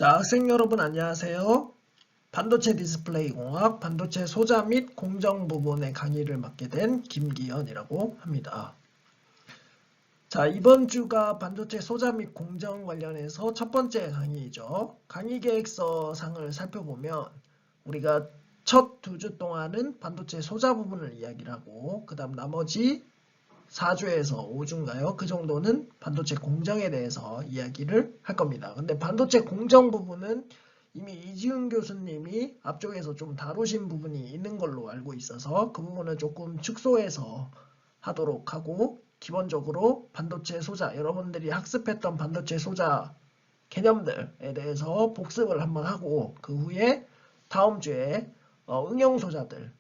자, 학생 여러분 안녕하세요. 반도체 디스플레이 공학, 반도체 소자 및 공정 부분의 강의를 맡게 된 김기현이라고 합니다. 자, 이번 주가 반도체 소자 및 공정 관련해서 첫 번째 강의이죠. 강의 계획서 상을 살펴보면 우리가 첫 2주 동안은 반도체 소자 부분을 이야기를 하고 그 다음 나머지 4주에서 5주인가요? 그 정도는 반도체 공정에 대해서 이야기를 할 겁니다. 근데 반도체 공정 부분은 이미 이지훈 교수님이 앞쪽에서 좀 다루신 부분이 있는 걸로 알고 있어서 그 부분은 조금 축소해서 하도록 하고 기본적으로 반도체 소자, 여러분들이 학습했던 반도체 소자 개념들에 대해서 복습을 한번 하고 그 후에 다음 주에 응용 소자들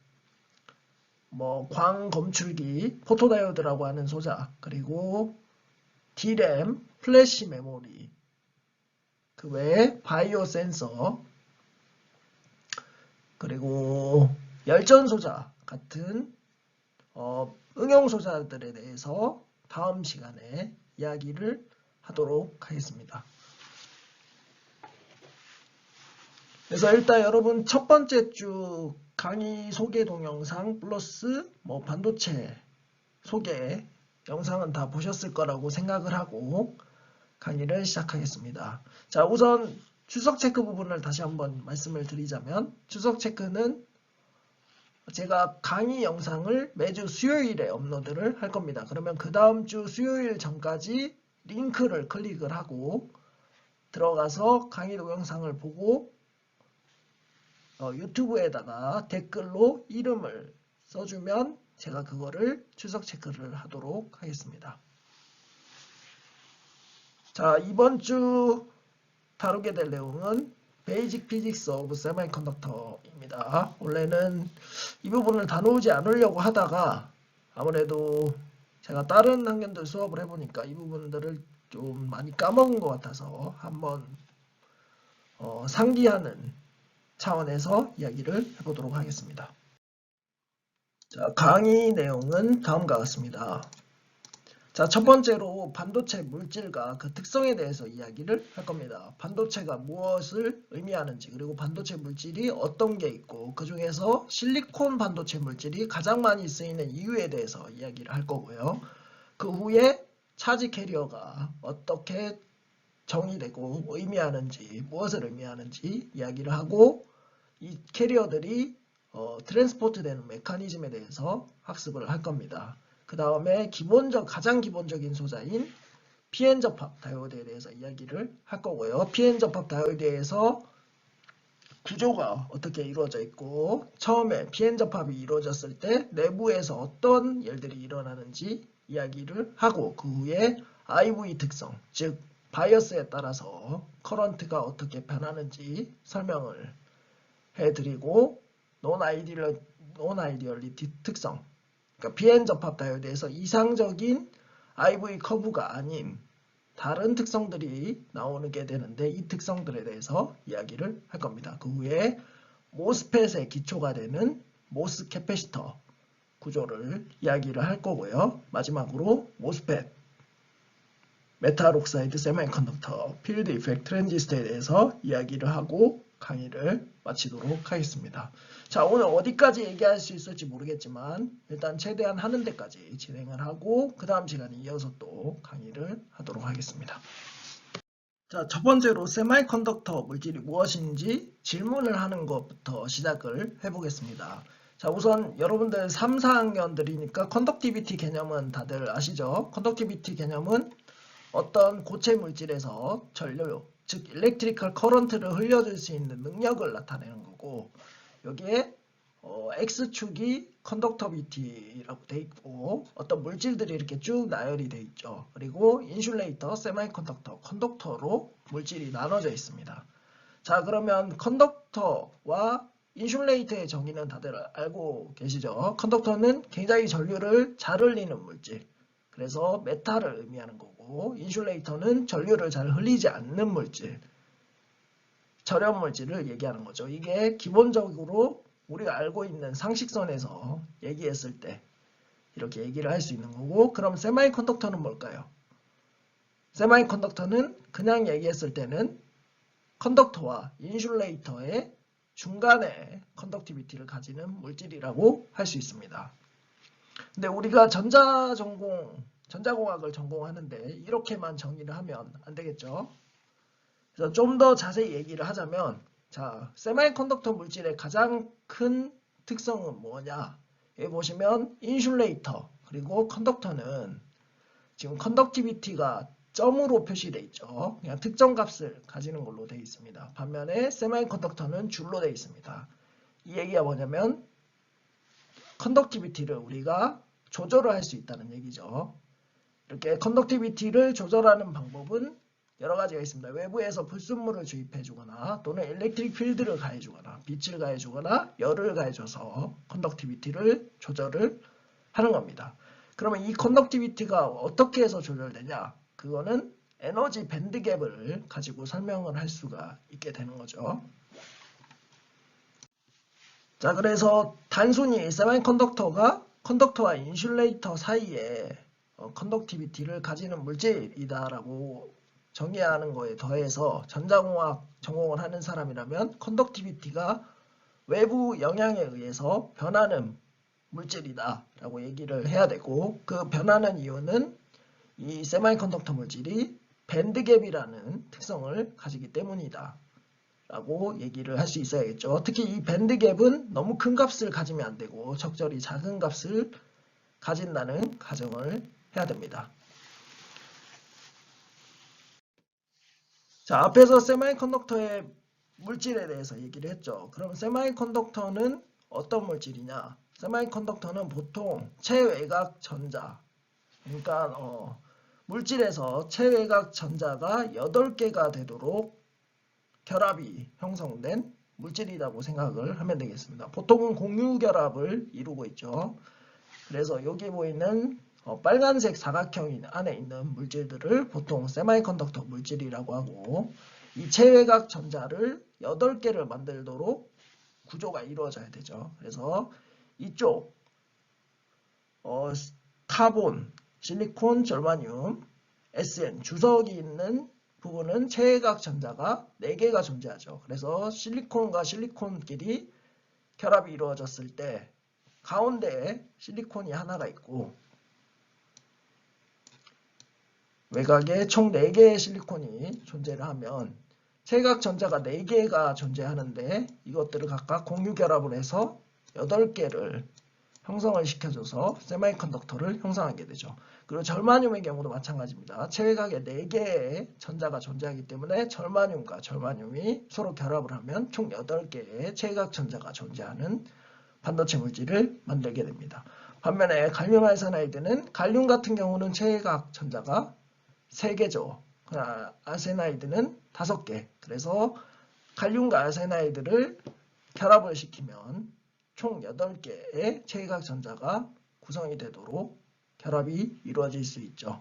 광 검출기, 포토다이오드라고 하는 소자, 그리고 D램, 플래시 메모리, 그 외에 바이오 센서, 그리고 열전 소자 같은 응용 소자들에 대해서 다음 시간에 이야기를 하도록 하겠습니다. 그래서 일단 여러분 첫 번째 주 강의 소개 동영상 플러스 반도체 소개 영상은 다 보셨을 거라고 생각을 하고 강의를 시작하겠습니다. 자, 우선 출석 체크 부분을 다시 한번 말씀을 드리자면 출석 체크는 제가 강의 영상을 매주 수요일에 업로드를 할 겁니다. 그러면 그 다음 주 수요일 전까지 링크를 클릭을 하고 들어가서 강의 동영상을 보고 유튜브에다가 댓글로 이름을 써주면 제가 그거를 출석 체크를 하도록 하겠습니다. 자, 이번 주 다루게 될 내용은 베이직 피직스 오브 세미컨덕터입니다. 원래는 이 부분을 다루지 않으려고 하다가 아무래도 제가 다른 학년들 수업을 해보니까 이 부분들을 좀 많이 까먹은 것 같아서 한번 상기하는 차원에서 이야기를 해보도록 하겠습니다. 자, 강의 내용은 다음과 같습니다. 자, 첫 번째로 반도체 물질과 그 특성에 대해서 이야기를 할 겁니다. 반도체가 무엇을 의미하는지, 그리고 반도체 물질이 어떤 게 있고 그 중에서 실리콘 반도체 물질이 가장 많이 쓰이는 이유에 대해서 이야기를 할 거고요. 그 후에 차지 캐리어가 어떻게 정의되고 의미하는지, 무엇을 의미하는지 이야기를 하고 이 캐리어들이 트랜스포트 되는 메커니즘에 대해서 학습을 할 겁니다. 그 다음에 가장 기본적인 소자인 PN 접합 다이오드에 대해서 이야기를 할 거고요. PN 접합 다이오드에서 구조가 어떻게 이루어져 있고 처음에 PN 접합이 이루어졌을 때 내부에서 어떤 일들이 일어나는지 이야기를 하고 그 후에 IV 특성, 즉 바이어스에 따라서 커런트가 어떻게 변하는지 설명을 해드리고 논 아이디얼리티 특성, 그러니까 PN 접합 다이오드에서 이상적인 IV 커브가 아닌 다른 특성들이 나오게 되는데 이 특성들에 대해서 이야기를 할 겁니다. 그 후에 모스펫의 기초가 되는 모스 캐패시터 구조를 이야기를 할 거고요. 마지막으로 모스펫, 메탈 옥사이드 세미컨덕터, 필드 이펙트 트랜지스터에 대해서 이야기를 하고 강의를 마치도록 하겠습니다. 자, 오늘 어디까지 얘기할 수 있을지 모르겠지만 일단 최대한 하는 데까지 진행을 하고 그 다음 시간에 이어서 또 강의를 하도록 하겠습니다. 자, 첫 번째로 세미컨덕터 물질이 무엇인지 질문을 하는 것부터 시작을 해보겠습니다. 자, 우선 여러분들 3, 4학년들이니까 컨덕티비티 개념은 다들 아시죠? 컨덕티비티 개념은 어떤 고체 물질에서 전류, 즉 일렉트리컬 커런트를 흘려줄 수 있는 능력을 나타내는 거고 여기에 X축이 컨덕터비티라고 돼 있고 어떤 물질들이 이렇게 쭉 나열이 돼 있죠. 그리고 인슐레이터, 세미컨덕터, 컨덕터로 물질이 나눠져 있습니다. 자, 그러면 컨덕터와 인슐레이터의 정의는 다들 알고 계시죠? 컨덕터는 굉장히 전류를 잘 흘리는 물질, 그래서 메탈을 의미하는 거고 인슐레이터는 전류를 잘 흘리지 않는 물질, 절연 물질을 얘기하는 거죠. 이게 기본적으로 우리가 알고 있는 상식선에서 얘기했을 때 이렇게 얘기를 할 수 있는 거고 그럼 세미컨덕터는 뭘까요? 세미컨덕터는 그냥 얘기했을 때는 컨덕터와 인슐레이터의 중간에 컨덕티비티를 가지는 물질이라고 할 수 있습니다. 근데 우리가 전자공학을 전공하는데 이렇게만 정의를 하면 안 되겠죠. 그래서 좀 더 자세히 얘기를 하자면, 자, 세미컨덕터 물질의 가장 큰 특성은 뭐냐? 여기 보시면 인슐레이터 그리고 컨덕터는 지금 컨덕티비티가 점으로 표시되어 있죠. 그냥 특정 값을 가지는 걸로 되어 있습니다. 반면에 세미컨덕터는 줄로 되어 있습니다. 이 얘기가 뭐냐면 컨덕티비티를 우리가 조절을 할 수 있다는 얘기죠. 이렇게 컨덕티비티를 조절하는 방법은 여러 가지가 있습니다. 외부에서 불순물을 주입해 주거나 또는 일렉트릭 필드를 가해 주거나 빛을 가해 주거나 열을 가해 줘서 컨덕티비티를 조절을 하는 겁니다. 그러면 이 컨덕티비티가 어떻게 해서 조절되냐? 그거는 에너지 밴드갭을 가지고 설명을 할 수가 있게 되는 거죠. 자, 그래서 단순히 세미컨덕터가 컨덕터와 인슐레이터 사이에 컨덕티비티를 가지는 물질이다라고 정의하는 거에 더해서 전자공학 전공을 하는 사람이라면 컨덕티비티가 외부 영향에 의해서 변하는 물질이다라고 얘기를 해야 되고, 그 변하는 이유는 이 세미컨덕터 물질이 밴드갭이라는 특성을 가지기 때문이다 라고 얘기를 할 수 있어야겠죠. 특히 이 밴드갭은 너무 큰 값을 가지면 안 되고 적절히 작은 값을 가진다는 가정을 해야 됩니다. 자, 앞에서 세미컨덕터의 물질에 대해서 얘기를 했죠. 그럼 세미컨덕터는 어떤 물질이냐? 세미컨덕터는 보통 체외곽 전자, 그러니까 물질에서 체외곽 전자가 8개가 되도록 결합이 형성된 물질이라고 생각을 하면 되겠습니다. 보통은 공유결합을 이루고 있죠. 그래서 여기 보이는 빨간색 사각형 안에 있는 물질들을 보통 세미컨덕터 물질이라고 하고, 이 체외곽 전자를 8개를 만들도록 구조가 이루어져야 되죠. 그래서 이쪽 카본, 실리콘, 절마늄, SN 주석이 있는 부분은 체외곽 전자가 4개가 존재하죠. 그래서 실리콘과 실리콘끼리 결합이 이루어졌을 때 가운데에 실리콘이 하나가 있고 외곽에 총 4개의 실리콘이 존재를 하면 체외곽 전자가 4개가 존재하는데 이것들을 각각 공유 결합을 해서 8개를 형성을 시켜줘서 세미컨덕터를 형성하게 되죠. 그리고 절마늄의 경우도 마찬가지입니다. 체외곽에 4개의 전자가 존재하기 때문에 절마늄과 절마늄이 서로 결합을 하면 총 8개의 체외곽 전자가 존재하는 반도체 물질을 만들게 됩니다. 반면에 갈륨 아세나이드는, 갈륨 같은 경우는 체외곽 전자가 3개죠. 아세나이드는 5개. 그래서 갈륨과 아세나이드를 결합을 시키면 총 8개의 체외곽 전자가 구성이 되도록 결합이 이루어질 수 있죠.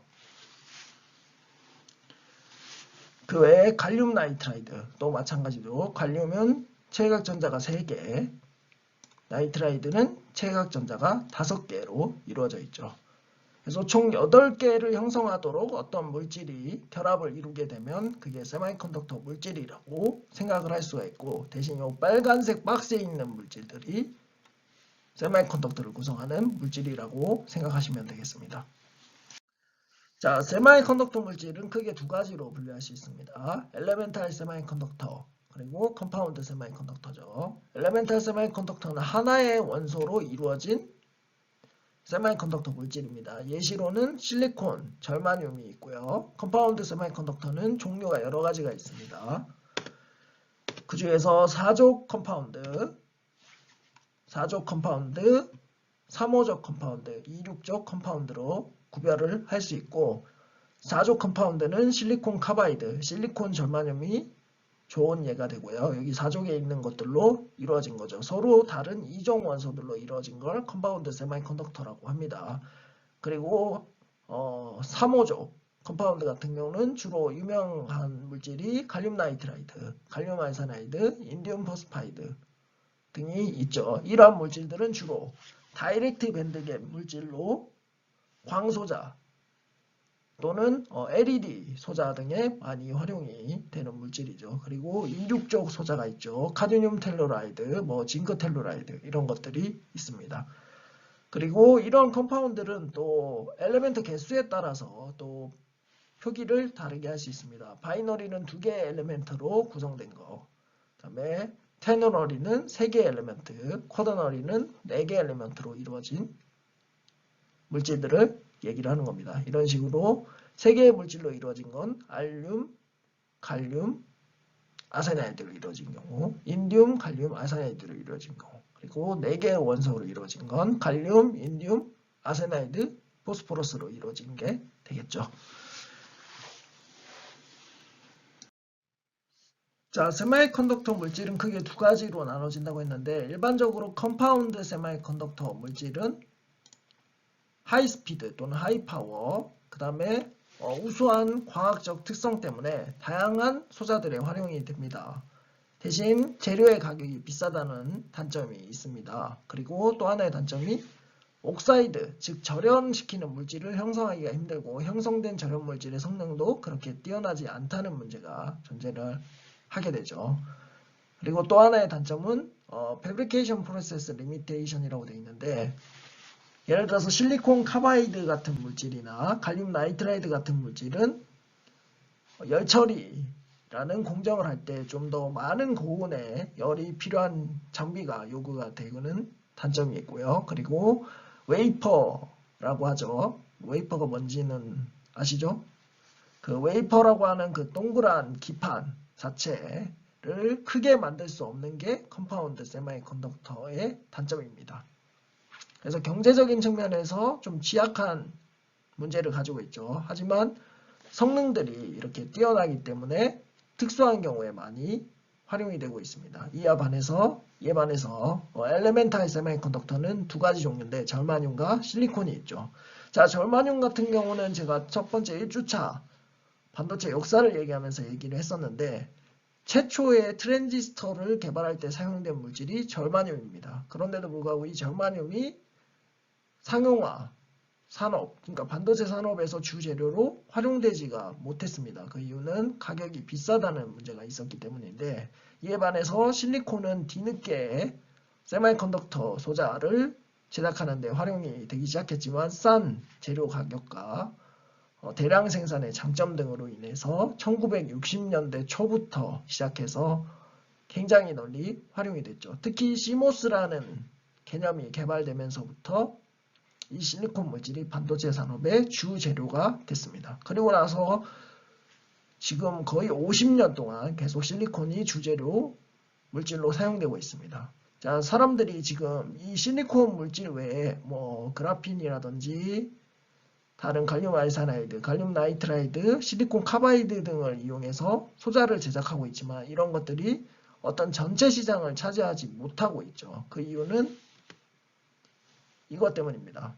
그 외에 갈륨 나이트라이드도 마찬가지로 갈륨은 체외곽 전자가 3개, 나이트라이드는 체외곽 전자가 5개로 이루어져 있죠. 그래서 총 8개를 형성하도록 어떤 물질이 결합을 이루게 되면 그게 세미컨덕터 물질이라고 생각을 할 수가 있고, 대신 이 빨간색 박스에 있는 물질들이 세미컨덕터를 구성하는 물질이라고 생각하시면 되겠습니다. 자, 세미컨덕터 물질은 크게 2가지로 분류할 수 있습니다. 엘레멘탈 세미컨덕터 그리고 컴파운드 세미컨덕터죠. 엘레멘탈 세미컨덕터는 하나의 원소로 이루어진 세미컨덕터 물질입니다. 예시로는 실리콘, 절마늄이 있고요. 컴파운드 세미컨덕터는 종류가 여러 가지가 있습니다. 그 중에서 4족 컴파운드, 3호족 컴파운드, 2,6족 컴파운드로 구별을 할 수 있고, 4족 컴파운드는 실리콘 카바이드, 실리콘 절마늄이 좋은 예가 되고요. 여기 4족에 있는 것들로 이루어진 거죠. 서로 다른 2종 원소들로 이루어진 걸 컴파운드 세미컨덕터라고 합니다. 그리고 3호족 컴파운드 같은 경우는 주로 유명한 물질이 갈륨 나이트라이드, 갈륨 아세나이드, 인디움 포스파이드 등이 있죠. 이러한 물질들은 주로 다이렉트 밴드갭 물질로 광소자, 또는 LED 소자 등에 많이 활용이 되는 물질이죠. 그리고 이륙적 소자가 있죠. 카드뮴 텔루라이드, 징크 텔루라이드 이런 것들이 있습니다. 그리고 이런 컴파운드들은 또 엘리멘트 개수에 따라서 또 표기를 다르게 할 수 있습니다. 바이너리는 2개의 엘리멘트로 구성된 거, 그 다음에 테너러리는 3개의 엘리멘트, 쿼터너리는 4개의 엘리멘트로 이루어진 물질들을 얘기를 하는 겁니다. 이런 식으로 3개의 물질로 이루어진 건 알륨, 갈륨, 아세나이드로 이루어진 경우, 인듐, 갈륨, 아세나이드로 이루어진 경우, 그리고 4개의 원소로 이루어진 건 갈륨, 인듐, 아세나이드, 포스포러스로 이루어진 게 되겠죠. 자, 세마이컨덕터 물질은 크게 2가지로 나눠진다고 했는데 일반적으로 컴파운드 세마이컨덕터 물질은 하이스피드 또는 하이파워, 그 다음에 우수한 과학적 특성 때문에 다양한 소자들에 활용이 됩니다. 대신 재료의 가격이 비싸다는 단점이 있습니다. 그리고 또 하나의 단점이 옥사이드, 즉 절연시키는 물질을 형성하기가 힘들고 형성된 절연 물질의 성능도 그렇게 뛰어나지 않다는 문제가 존재를 하게 되죠. 그리고 또 하나의 단점은 Fabrication Process Limitation이라고 되어 있는데 예를 들어서 실리콘 카바이드 같은 물질이나 갈륨 나이트라이드 같은 물질은 열처리라는 공정을 할 때 좀 더 많은 고온의 열이 필요한 장비가 요구가 되는 단점이 있고요. 그리고 웨이퍼라고 하죠. 웨이퍼가 뭔지는 아시죠? 그 웨이퍼라고 하는 그 동그란 기판 자체를 크게 만들 수 없는 게 컴파운드 세마이컨덕터의 단점입니다. 그래서 경제적인 측면에서 좀 취약한 문제를 가지고 있죠. 하지만 성능들이 이렇게 뛰어나기 때문에 특수한 경우에 많이 활용이 되고 있습니다. 이에 반해서 엘레멘탈 세미컨덕터는 2가지 종류인데 절마듐과 실리콘이 있죠. 자, 절마듐 같은 경우는 제가 첫 번째 1주차 반도체 역사를 얘기하면서 얘기를 했었는데 최초의 트랜지스터를 개발할 때 사용된 물질이 절마듐입니다. 그런데도 불구하고 이 절마듐이 상용화 산업, 그러니까 반도체 산업에서 주재료로 활용되지가 못했습니다. 그 이유는 가격이 비싸다는 문제가 있었기 때문인데 이에 반해서 실리콘은 뒤늦게 세미컨덕터 소자를 제작하는 데 활용이 되기 시작했지만 싼 재료 가격과 대량 생산의 장점 등으로 인해서 1960년대 초부터 시작해서 굉장히 널리 활용이 됐죠. 특히 CMOS라는 개념이 개발되면서부터 이 실리콘 물질이 반도체 산업의 주 재료가 됐습니다. 그리고 나서 지금 거의 50년 동안 계속 실리콘이 주재료 물질로 사용되고 있습니다. 자, 사람들이 지금 이 실리콘 물질 외에 그라핀이라든지 다른 갈륨 아르세나이드, 갈륨 나이트라이드, 실리콘 카바이드 등을 이용해서 소자를 제작하고 있지만 이런 것들이 어떤 전체 시장을 차지하지 못하고 있죠. 그 이유는 이것 때문입니다.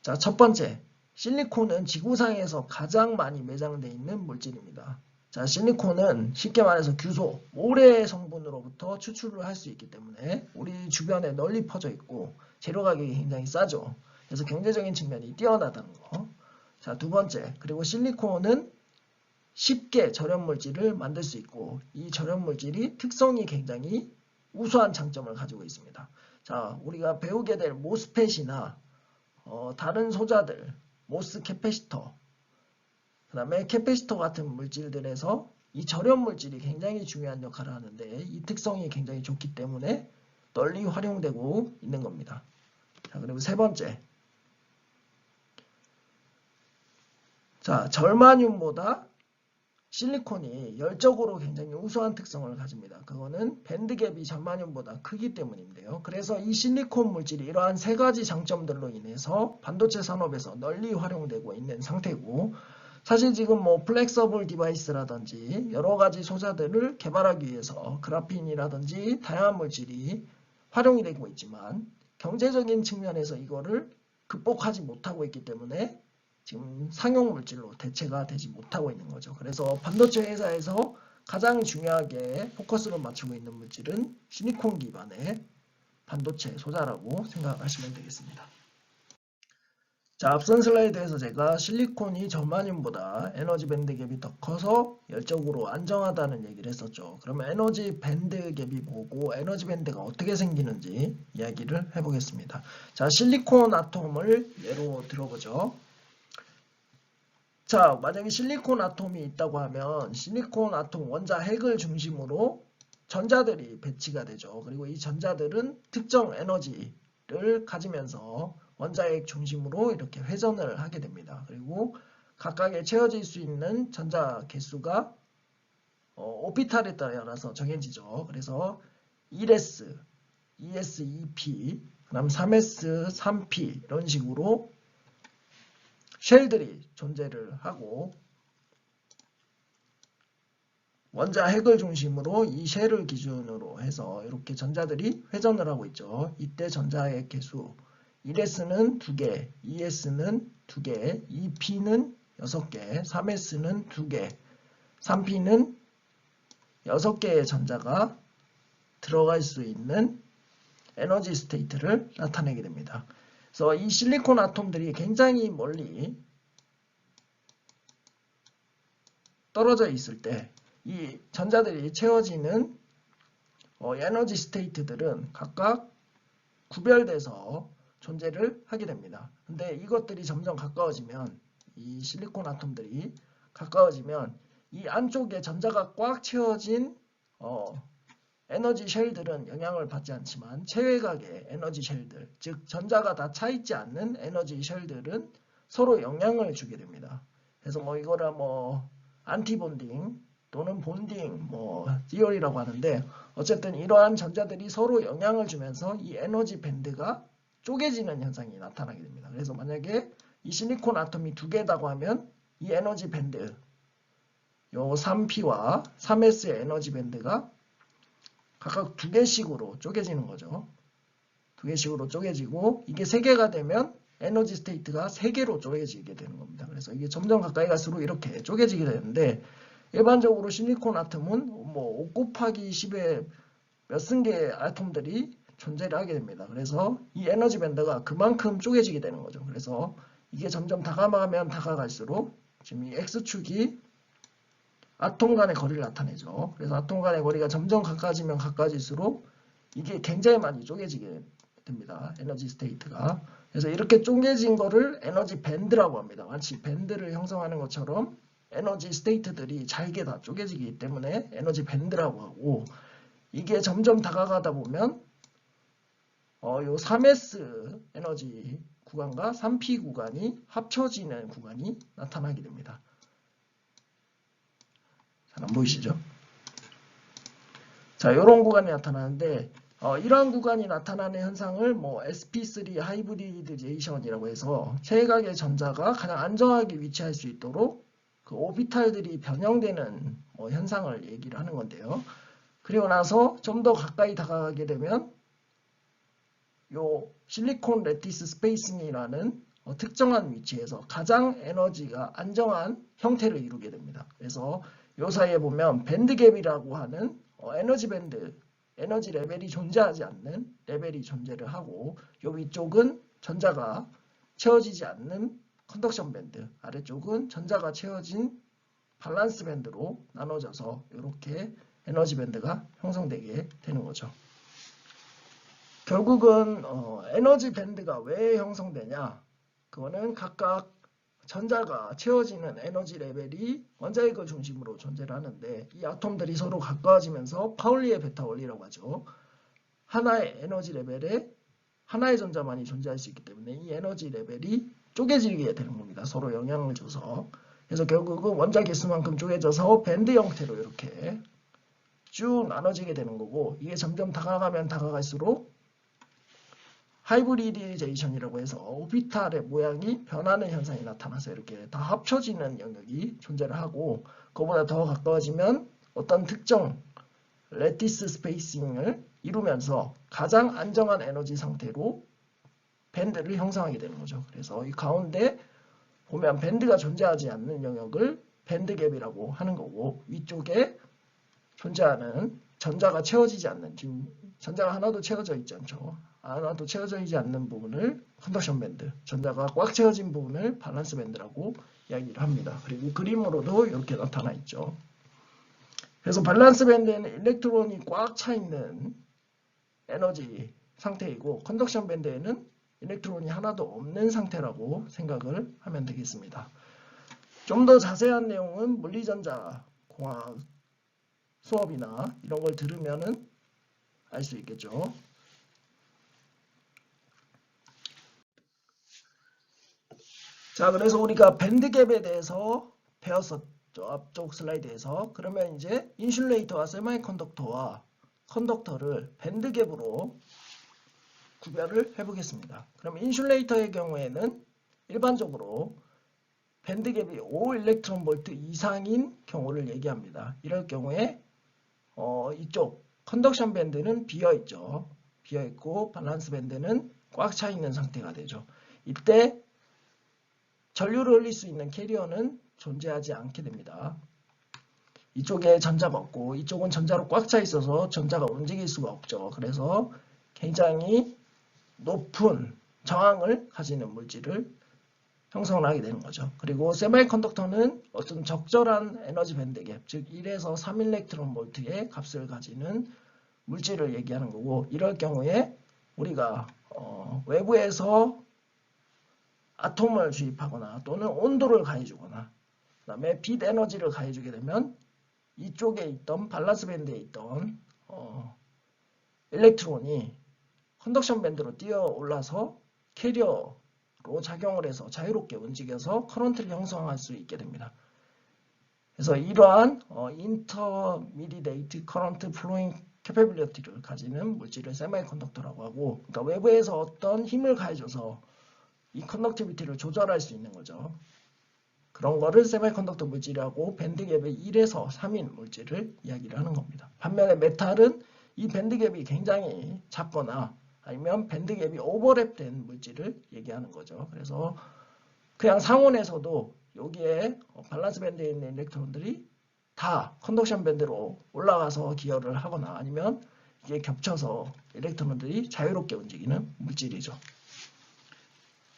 자, 첫 번째, 실리콘은 지구상에서 가장 많이 매장되어 있는 물질입니다. 자, 실리콘은 쉽게 말해서 규소, 모래 성분으로부터 추출을 할 수 있기 때문에 우리 주변에 널리 퍼져 있고 재료 가격이 굉장히 싸죠. 그래서 경제적인 측면이 뛰어나다는 거. 자, 두 번째, 그리고 실리콘은 쉽게 절연 물질을 만들 수 있고 이 절연 물질이 특성이 굉장히 우수한 장점을 가지고 있습니다. 자, 우리가 배우게 될 모스펫이나 다른 소자들, 모스 캐패시터, 그 다음에 캐패시터 같은 물질들에서 이 절연 물질이 굉장히 중요한 역할을 하는데 이 특성이 굉장히 좋기 때문에 널리 활용되고 있는 겁니다. 자, 그리고 세 번째. 자, 절마듐보다 실리콘이 열적으로 굉장히 우수한 특성을 가집니다. 그거는 밴드갭이 절마듐보다 크기 때문인데요. 그래서 이 실리콘 물질이 이러한 3가지 장점들로 인해서 반도체 산업에서 널리 활용되고 있는 상태고 사실 지금 플렉서블 디바이스라든지 여러 가지 소자들을 개발하기 위해서 그라핀이라든지 다양한 물질이 활용이 되고 있지만 경제적인 측면에서 이거를 극복하지 못하고 있기 때문에 지금 상용 물질로 대체가 되지 못하고 있는 거죠. 그래서 반도체 회사에서 가장 중요하게 포커스를 맞추고 있는 물질은 실리콘 기반의 반도체 소자라고 생각하시면 되겠습니다. 자, 앞선 슬라이드에서 제가 실리콘이 저마늄보다 에너지 밴드 갭이 더 커서 열적으로 안정하다는 얘기를 했었죠. 그러면 에너지 밴드 갭이 뭐고 에너지 밴드가 어떻게 생기는지 이야기를 해보겠습니다. 자, 실리콘 아톰을 예로 들어보죠. 자, 만약에 실리콘 아톰이 있다고 하면 실리콘 아톰 원자 핵을 중심으로 전자들이 배치가 되죠. 그리고 이 전자들은 특정 에너지를 가지면서 원자핵 중심으로 이렇게 회전을 하게 됩니다. 그리고 각각에 채워질 수 있는 전자 개수가 오비탈에 따라서 정해지죠. 그래서 1s, 2s, 2p, 그다음 3s, 3p 이런 식으로 쉘들이 존재를 하고 원자 핵을 중심으로 이 쉘을 기준으로 해서 이렇게 전자들이 회전을 하고 있죠. 이때 전자의 개수 1s는 2개, 2s는 2개, 2p는 6개, 3s는 2개, 3p는 6개의 전자가 들어갈 수 있는 에너지 스테이트를 나타내게 됩니다. 그래서 이 실리콘 아톰들이 굉장히 멀리 떨어져 있을 때 이 전자들이 채워지는 에너지 스테이트들은 각각 구별돼서 존재를 하게 됩니다. 근데 이것들이 점점 가까워지면 이 실리콘 아톰들이 가까워지면 이 안쪽에 전자가 꽉 채워진 에너지 쉘들은 영향을 받지 않지만 체외각의 에너지 쉘들, 즉 전자가 다 차 있지 않는 에너지 쉘들은 서로 영향을 주게 됩니다. 그래서 이거를 안티본딩 또는 본딩 디얼이라고 하는데 어쨌든 이러한 전자들이 서로 영향을 주면서 이 에너지 밴드가 쪼개지는 현상이 나타나게 됩니다. 그래서 만약에 이 실리콘 아톰이 2개다고 하면 이 에너지 밴드 요 3p와 3s의 에너지 밴드가 각각 2개씩으로 쪼개지는 거죠. 2개씩으로 쪼개지고 이게 3개가 되면 에너지 스테이트가 3개로 쪼개지게 되는 겁니다. 그래서 이게 점점 가까이 갈수록 이렇게 쪼개지게 되는데 일반적으로 실리콘 아톰은 5 곱하기 10의 몇 승계의 아톰들이 존재를 하게 됩니다. 그래서 이 에너지 밴드가 그만큼 쪼개지게 되는 거죠. 그래서 이게 점점 다가가면 다가갈수록 지금 이 X축이 아톰 간의 거리를 나타내죠. 그래서 아톰 간의 거리가 점점 가까워지면 가까워질수록 이게 굉장히 많이 쪼개지게 됩니다. 에너지 스테이트가. 그래서 이렇게 쪼개진 거를 에너지 밴드라고 합니다. 마치 밴드를 형성하는 것처럼 에너지 스테이트들이 잘게 다 쪼개지기 때문에 에너지 밴드라고 하고 이게 점점 다가가다 보면 요 3s 에너지 구간과 3p 구간이 합쳐지는 구간이 나타나게 됩니다. 잘 안 보이시죠? 자, 이런 구간이 나타나는데 이러한 구간이 나타나는 현상을 sp3 하이브리디제이션이라고 해서 체외각의 전자가 가장 안정하게 위치할 수 있도록 그 오비탈들이 변형되는 현상을 얘기를 하는 건데요. 그리고 나서 좀 더 가까이 다가가게 되면 요 실리콘 레티스 스페이싱이라는 특정한 위치에서 가장 에너지가 안정한 형태를 이루게 됩니다. 그래서 요 사이에 보면 밴드갭이라고 하는 에너지 밴드, 에너지 레벨이 존재하지 않는 레벨이 존재를 하고 요 위쪽은 전자가 채워지지 않는 컨덕션 밴드, 아래쪽은 전자가 채워진 밸런스 밴드로 나눠져서 이렇게 에너지 밴드가 형성되게 되는 거죠. 결국은 에너지 밴드가 왜 형성되냐? 그거는 각각 전자가 채워지는 에너지 레벨이 원자핵을 중심으로 존재를 하는데 이 아톰들이 서로 가까워지면서 파울리의 베타 원리라고 하죠. 하나의 에너지 레벨에 하나의 전자만이 존재할 수 있기 때문에 이 에너지 레벨이 쪼개지게 되는 겁니다. 서로 영향을 줘서. 그래서 결국은 원자 개수만큼 쪼개져서 밴드 형태로 이렇게 쭉 나눠지게 되는 거고 이게 점점 다가가면 다가갈수록 하이브리디제이션이라고 해서 오비탈의 모양이 변하는 현상이 나타나서 이렇게 다 합쳐지는 영역이 존재를 하고 그보다 더 가까워지면 어떤 특정 레티스 스페이싱을 이루면서 가장 안정한 에너지 상태로 밴드를 형성하게 되는 거죠. 그래서 이 가운데 보면 밴드가 존재하지 않는 영역을 밴드갭이라고 하는 거고 위쪽에 존재하는 전자가 채워지지 않는 지금 전자가 하나도 채워져 있지 않죠. 하나도 채워져 있지 않는 부분을 컨덕션 밴드, 전자가 꽉 채워진 부분을 밸런스 밴드라고 이야기를 합니다. 그리고 그림으로도 이렇게 나타나 있죠. 그래서 밸런스 밴드에는 일렉트론이 꽉 차 있는 에너지 상태이고, 컨덕션 밴드에는 일렉트론이 하나도 없는 상태라고 생각을 하면 되겠습니다. 좀 더 자세한 내용은 물리전자 공학 수업이나 이런 걸 들으면은 알 수 있겠죠. 자, 그래서 우리가 밴드갭에 대해서 배웠었죠. 앞쪽 슬라이드에서. 그러면 이제 인슐레이터와 세미컨덕터와 컨덕터를 밴드갭으로 구별을 해보겠습니다. 그럼 인슐레이터의 경우에는 일반적으로 밴드갭이 5 일렉트론 볼트 이상인 경우를 얘기합니다. 이럴 경우에 이쪽 컨덕션 밴드는 비어있죠. 비어있고 밸런스 밴드는 꽉 차 있는 상태가 되죠. 이때 전류를 흘릴 수 있는 캐리어는 존재하지 않게 됩니다. 이쪽에 전자가 없고 이쪽은 전자로 꽉 차 있어서 전자가 움직일 수가 없죠. 그래서 굉장히 높은 저항을 가지는 물질을 형성을 하게 되는 거죠. 그리고 세미컨덕터는 어떤 적절한 에너지 밴드갭, 즉 1에서 3 일렉트론 볼트의 값을 가지는 물질을 얘기하는 거고, 이럴 경우에 우리가 외부에서 아톰을 주입하거나 또는 온도를 가해주거나 그 다음에 빛 에너지를 가해주게 되면 이쪽에 있던 밸런스 밴드에 있던 일렉트론이 컨덕션 밴드로 뛰어 올라서 캐리어로 작용을 해서 자유롭게 움직여서 커런트를 형성할 수 있게 됩니다. 그래서 이러한 인터미디에이트 커런트 플로잉 캐패빌리티를 가지는 물질을 세미컨덕터라고 하고, 그러니까 외부에서 어떤 힘을 가해줘서 이 컨덕티비티를 조절할 수 있는 거죠. 그런 거를 세미컨덕터 물질이라고 밴드갭의 1에서 3인 물질을 이야기를 하는 겁니다. 반면에 메탈은 이 밴드갭이 굉장히 작거나 아니면 밴드갭이 오버랩된 물질을 얘기하는 거죠. 그래서 그냥 상온에서도 여기에 밸런스 밴드에 있는 일렉트론들이 다 컨덕션 밴드로 올라가서 기여를 하거나 아니면 이게 겹쳐서 일렉트론들이 자유롭게 움직이는 물질이죠.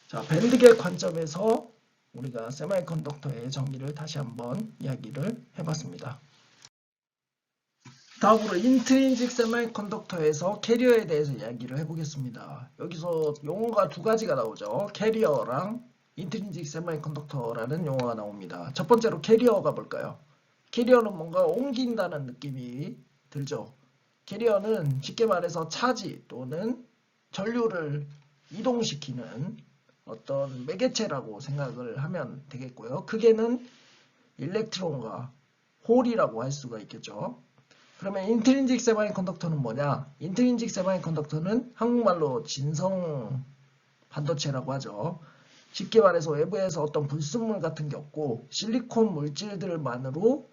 자, 밴드갭 관점에서 우리가 세미컨덕터의 정의를 다시 한번 이야기를 해봤습니다. 다음으로 인트린직 세미컨덕터에서 캐리어에 대해서 이야기를 해보겠습니다. 여기서 용어가 두 가지가 나오죠. 캐리어랑 인트린직 세미컨덕터라는 용어가 나옵니다. 첫 번째로 캐리어가 뭘까요? 캐리어는 뭔가 옮긴다는 느낌이 들죠. 캐리어는 쉽게 말해서 차지 또는 전류를 이동시키는 어떤 매개체라고 생각을 하면 되겠고요. 크게는 일렉트론과 홀이라고 할 수가 있겠죠. 그러면 인트린직 세미컨덕터는 뭐냐? 인트린직 세미컨덕터는 한국말로 진성 반도체라고 하죠. 쉽게 말해서 외부에서 어떤 불순물 같은 게 없고 실리콘 물질들만으로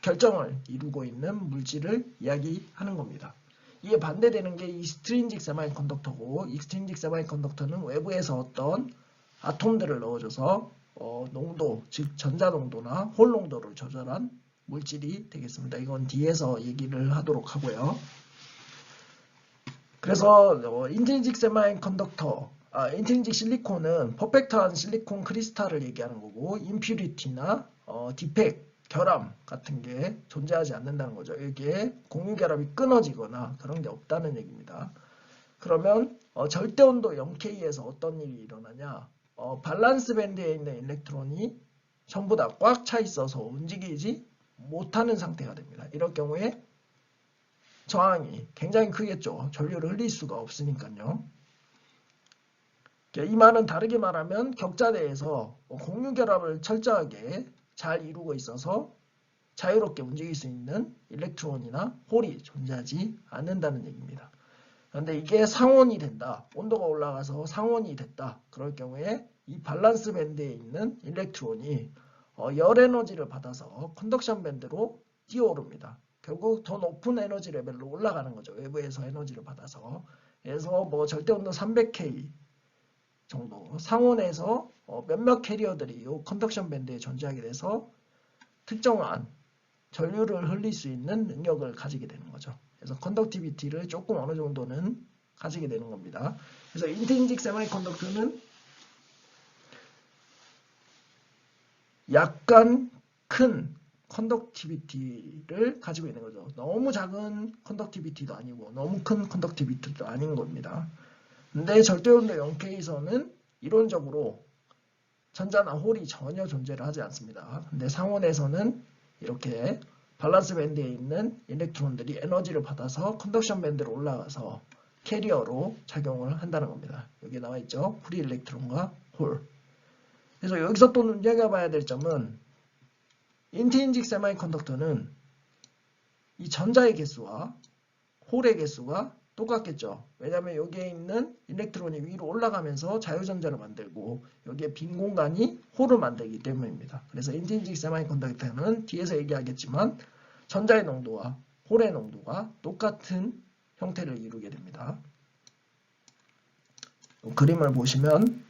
결정을 이루고 있는 물질을 이야기하는 겁니다. 이에 반대되는 게 익스트린직 세미컨덕터고, 익스트린직 세미컨덕터는 외부에서 어떤 아톰들을 넣어줘서 농도, 즉 전자 농도나 홀 농도를 조절한 물질이 되겠습니다. 이건 뒤에서 얘기를 하도록 하고요. 그래서 인트린직 세미컨덕터, 인트린직 실리콘은 퍼펙트한 실리콘 크리스탈을 얘기하는 거고, 임퓨리티나 디펙트, 결함 같은 게 존재하지 않는다는 거죠. 이게 공유 결합이 끊어지거나 그런 게 없다는 얘기입니다. 그러면 절대 온도 0K에서 어떤 일이 일어나냐? 밸런스 밴드에 있는 일렉트론이 전부 다 꽉 차 있어서 움직이지 못하는 상태가 됩니다. 이럴 경우에 저항이 굉장히 크겠죠. 전류를 흘릴 수가 없으니까요. 이 말은 다르게 말하면 격자대에서 공유 결합을 철저하게 잘 이루고 있어서 자유롭게 움직일 수 있는 일렉트론이나 홀이 존재하지 않는다는 얘기입니다. 그런데 이게 상온이 된다. 온도가 올라가서 상온이 됐다. 그럴 경우에 이 밸런스 밴드에 있는 일렉트론이 열 에너지를 받아서 컨덕션 밴드로 뛰어오릅니다. 결국 더 높은 에너지 레벨로 올라가는 거죠. 외부에서 에너지를 받아서. 그래서 뭐 절대 온도 300K 정도 상온에서 몇몇 캐리어들이 이 컨덕션 밴드에 존재하게 돼서 특정한 전류를 흘릴 수 있는 능력을 가지게 되는 거죠. 그래서 컨덕티비티를 조금 어느 정도는 가지게 되는 겁니다. 그래서 인트린식 세미컨덕터는 약간 큰 컨덕티비티를 가지고 있는 거죠. 너무 작은 컨덕티비티도 아니고 너무 큰 컨덕티비티도 아닌 겁니다. 근데 절대온도 0K에서는 이론적으로 전자나 홀이 전혀 존재를 하지 않습니다. 근데 상온에서는 이렇게 밸런스 밴드에 있는 일렉트론들이 에너지를 받아서 컨덕션 밴드로 올라가서 캐리어로 작용을 한다는 겁니다. 여기 나와 있죠. 프리 일렉트론과 홀. 그래서 여기서 또 눈여겨봐야 될 점은 인트린식 세미컨덕터는 이 전자의 개수와 홀의 개수가 똑같겠죠. 왜냐하면 여기에 있는 일렉트론이 위로 올라가면서 자유전자를 만들고 여기에 빈 공간이 홀을 만들기 때문입니다. 그래서 인트린식 세미컨덕터는 뒤에서 얘기하겠지만 전자의 농도와 홀의 농도가 똑같은 형태를 이루게 됩니다. 그림을 보시면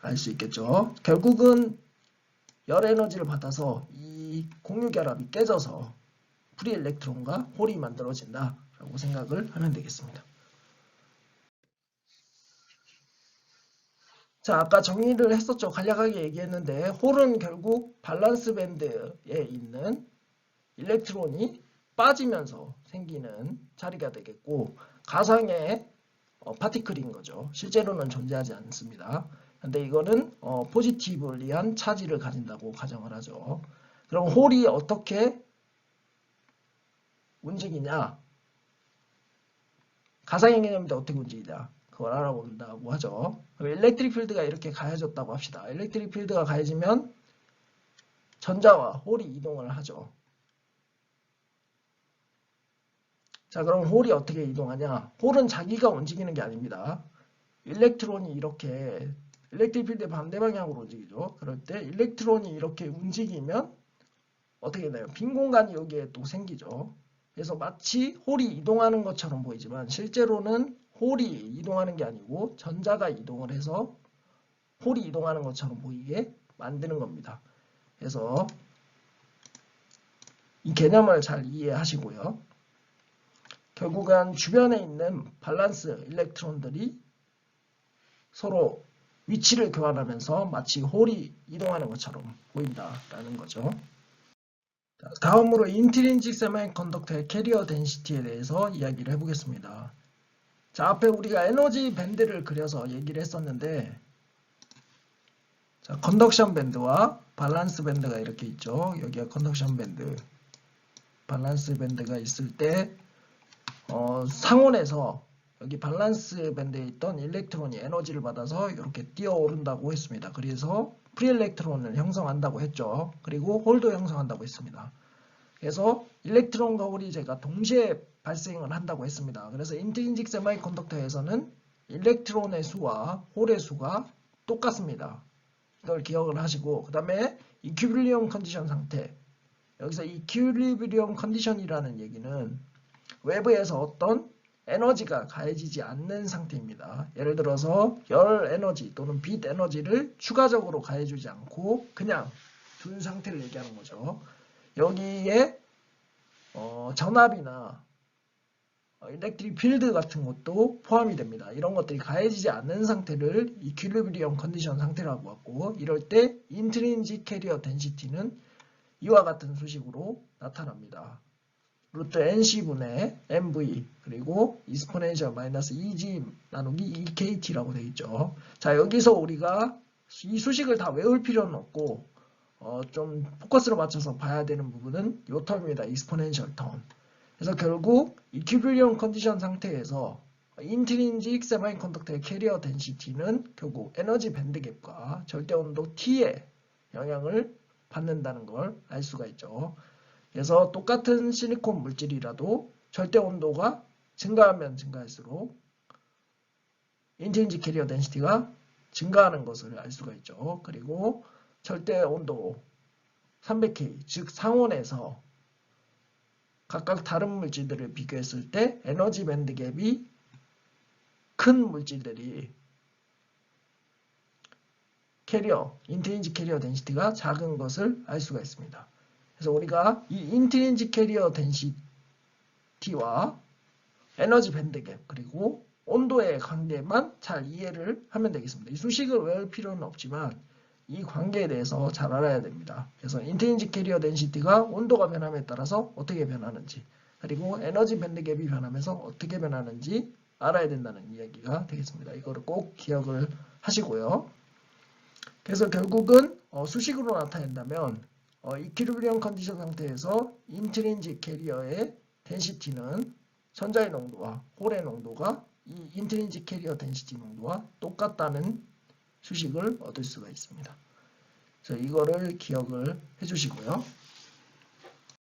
알 수 있겠죠. 결국은 열 에너지를 받아서 이 공유 결합이 깨져서 프리 일렉트론과 홀이 만들어진다 라고 생각을 하면 되겠습니다. 자, 아까 정의를 했었죠. 간략하게 얘기했는데 홀은 결국 밸런스 밴드에 있는 일렉트론이 빠지면서 생기는 자리가 되겠고 가상의 파티클인 거죠. 실제로는 존재하지 않습니다. 근데 이거는 포지티브리한 차지를 가진다고 가정을 하죠. 그럼 홀이 어떻게 움직이냐? 가상의 개념인데 어떻게 움직이냐? 그걸 알아본다고 하죠. 그럼 일렉트릭 필드가 이렇게 가해졌다고 합시다. 일렉트릭 필드가 가해지면 전자와 홀이 이동을 하죠. 자, 그럼 홀이 어떻게 이동하냐? 홀은 자기가 움직이는 게 아닙니다. 일렉트론이 이렇게 일렉트릭 필드의 반대 방향으로 움직이죠. 그럴 때 일렉트론이 이렇게 움직이면 어떻게 되나요? 빈 공간이 여기에 또 생기죠. 그래서 마치 홀이 이동하는 것처럼 보이지만 실제로는 홀이 이동하는 게 아니고 전자가 이동을 해서 홀이 이동하는 것처럼 보이게 만드는 겁니다. 그래서 이 개념을 잘 이해하시고요. 결국은 주변에 있는 밸런스 일렉트론들이 서로 위치를 교환하면서 마치 홀이 이동하는 것처럼 보인다라는 거죠. 다음으로 인트린식 세미컨덕터의 캐리어 덴시티에 대해서 이야기를 해보겠습니다. 자, 앞에 우리가 에너지 밴드를 그려서 얘기를 했었는데 자, 컨덕션 밴드와 밸런스 밴드가 이렇게 있죠. 여기가 컨덕션 밴드, 밸런스 밴드가 있을 때 상온에서 여기 밸런스 밴드에 있던 일렉트론이 에너지를 받아서 이렇게 뛰어오른다고 했습니다. 그래서 프리 일렉트론을 형성한다고 했죠. 그리고 홀도 형성한다고 했습니다. 그래서 일렉트론과 홀이 제가 동시에 발생을 한다고 했습니다. 그래서 인트린식 세미컨덕터에서는 일렉트론의 수와 홀의 수가 똑같습니다. 이걸 기억을 하시고 그 다음에 이퀴빌리엄 컨디션 상태, 여기서 이퀴빌리엄 컨디션이라는 얘기는 외부에서 어떤 에너지가 가해지지 않는 상태입니다. 예를 들어서 열 에너지 또는 빛 에너지를 추가적으로 가해주지 않고 그냥 둔 상태를 얘기하는 거죠. 여기에 전압이나 일렉트릭 필드 같은 것도 포함이 됩니다. 이런 것들이 가해지지 않는 상태를 이퀴리브리엄 컨디션 상태라고 하고 이럴 때 인트린식 캐리어 덴시티는 이와 같은 수식으로 나타납니다. 루트 NC분의 MV 그리고 이스포넨셜 마이너스 EG 나누기 EKT라고 되어 있죠. 자, 여기서 우리가 이 수식을 다 외울 필요는 없고 좀 포커스를 맞춰서 봐야 되는 부분은 이 텀입니다. 이스포넨셜 텀. 그래서 결국 이퀴빌리엄 컨디션 상태에서 인트린식 세미컨덕터의 캐리어 덴시티는 결국 에너지 밴드갭과 절대온도 T의 영향을 받는다는 걸 알 수가 있죠. 그래서 똑같은 실리콘 물질이라도 절대 온도가 증가하면 증가할수록 인트린식 캐리어 덴시티가 증가하는 것을 알 수가 있죠. 그리고 절대 온도 300K, 즉 상온에서 각각 다른 물질들을 비교했을 때 에너지 밴드 갭이 큰 물질들이 인트린식 캐리어 덴시티가 작은 것을 알 수가 있습니다. 그래서 우리가 이 인트린식 캐리어 덴시티와 에너지 밴드 갭 그리고 온도의 관계만 잘 이해를 하면 되겠습니다. 이 수식을 외울 필요는 없지만 이 관계에 대해서 잘 알아야 됩니다. 그래서 인트린식 캐리어 덴시티가 온도가 변함에 따라서 어떻게 변하는지, 그리고 에너지 밴드 갭이 변하면서 어떻게 변하는지 알아야 된다는 이야기가 되겠습니다. 이거를 꼭 기억을 하시고요. 그래서 결국은 수식으로 나타낸다면 이퀴리브리엄 컨디션 상태에서 인트린식 캐리어의 덴시티는 선자의 농도와 홀의 농도가 이 인트린식 캐리어 덴시티 농도와 똑같다는 수식을 얻을 수가 있습니다. 그래서 이거를 기억을 해주시고요.